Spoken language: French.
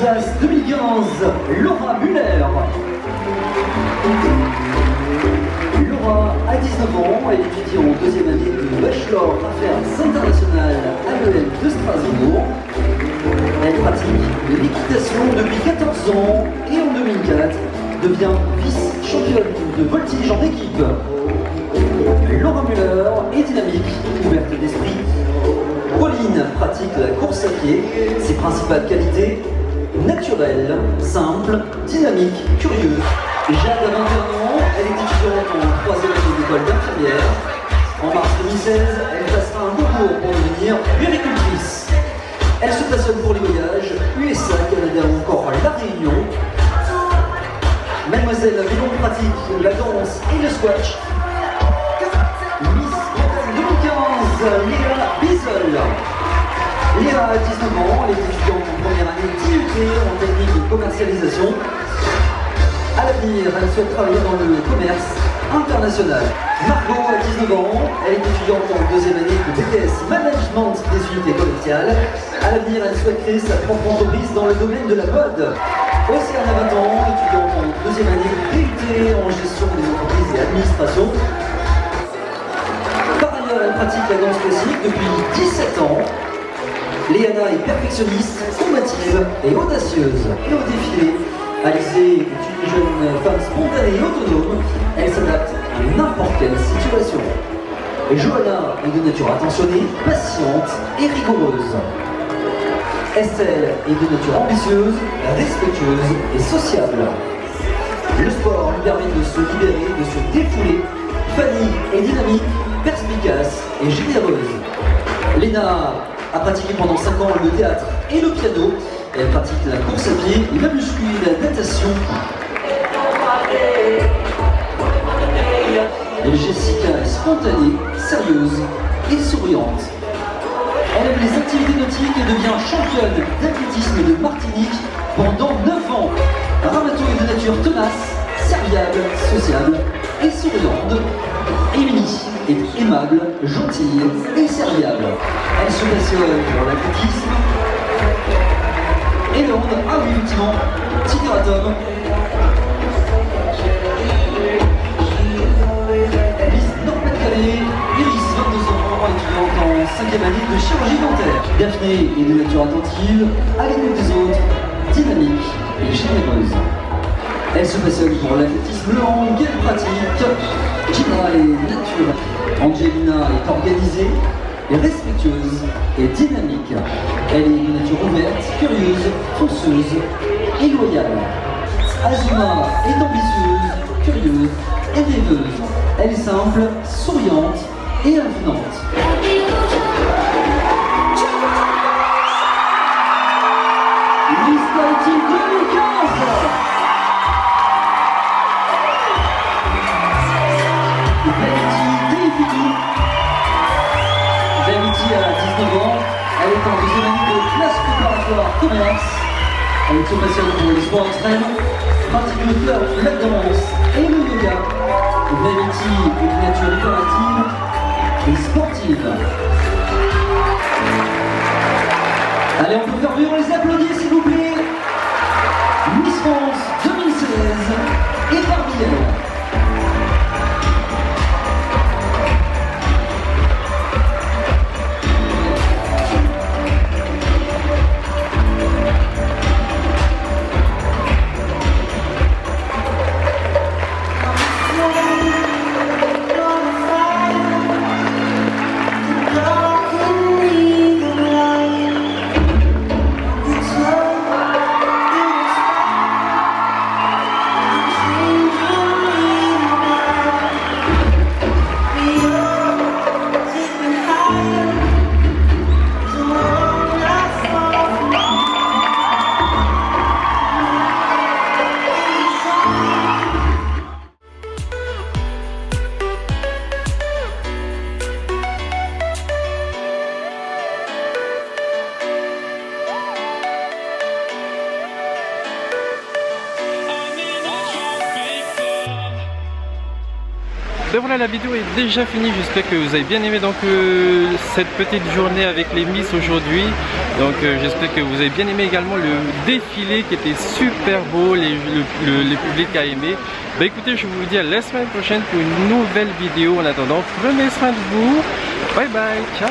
Alsace 2015, Laura Müller. Laura a 19 ans, elle étudie en deuxième année de Bachelor Affaires internationales à l'EM de Strasbourg. Elle pratique l'équitation depuis 14 ans et en 2004 devient vice-championne de voltige en équipe. Laura Müller est dynamique, ouverte d'esprit. Pauline pratique la course à pied. Ses principales qualités: naturelle, simple, dynamique, curieuse. Jade a 21 ans, elle est étudiante en 3e année d'école d'infirmière. En mars 2016, elle passera un concours pour devenir puéricultrice. Elle se passionne pour les voyages, USA, Canada ou encore La Réunion. Mademoiselle Villon pratique la danse et le squash. Miss Bretagne 2015, Léa Bizel. Léa a 19 ans, elle est étudiante en première année d'IUT en technique de commercialisation. À l'avenir, elle souhaite travailler dans le commerce international. Margot a 19 ans, elle est étudiante en deuxième année de BTS Management des unités commerciales. À l'avenir, elle souhaite créer sa propre entreprise dans le domaine de la mode. Océane a 20 ans, étudiante en deuxième année de DUT en gestion des entreprises et administration. Par ailleurs, elle pratique la danse classique depuis 17 ans. Léana est perfectionniste, combative et audacieuse. Et au défilé, Alizée est une jeune femme spontanée et autonome. Elle s'adapte à n'importe quelle situation. Et Johanna est de nature attentionnée, patiente et rigoureuse. Estelle est de nature ambitieuse, respectueuse et sociable. Le sport lui permet de se libérer, de se défouler. Fanny est dynamique, perspicace et généreuse. Léna a pratiqué pendant 5 ans le théâtre et le piano. Elle pratique la course à pied, la muscu, la natation. Et Jessica est spontanée, sérieuse et souriante. Elle aime les activités nautiques et devient championne d'athlétisme de Martinique pendant 9 ans. Ramato est de nature tenace, serviable, sociable et souriante. Émilie est aimable, gentille et serviable. Elle se passionne pour l'athlétisme. Et le monde, ah oui, effectivement, Tigeratom. Miss Nord-Pas-de-Calais, Iris, 22 ans, étudiante en 5e année de chirurgie dentaire. Daphné est de nature attentive, à l'écoute des autres, dynamique et généreuse. Elle se passionne pour l'athlétisme lent qu'elle pratique. Gina est naturelle. Angelina est organisée, est respectueuse et dynamique. Elle est de nature ouverte, curieuse, fonceuse et loyale. Azuma est ambitieuse, curieuse et rêveuse. Elle est simple, souriante et avenante. Miss Tahiti 2015. Vanity a 19 ans, elle est en deuxième année de classe préparatoire commerce. Elle se passionne pour les sports extrêmes, pratique le surf, la danse et le yoga. Vanity est de nature hyperactive et sportive. Allez, on peut faire vivre les applaudissements s'il vous plaît. Miss France 2016 et parmi elles. Ben voilà, la vidéo est déjà finie, j'espère que vous avez bien aimé donc cette petite journée avec les Miss aujourd'hui. Donc j'espère que vous avez bien aimé également le défilé qui était super beau, le public a aimé. Bah écoutez, je vous dis à la semaine prochaine pour une nouvelle vidéo. En attendant, prenez soin de vous. Bye bye, ciao.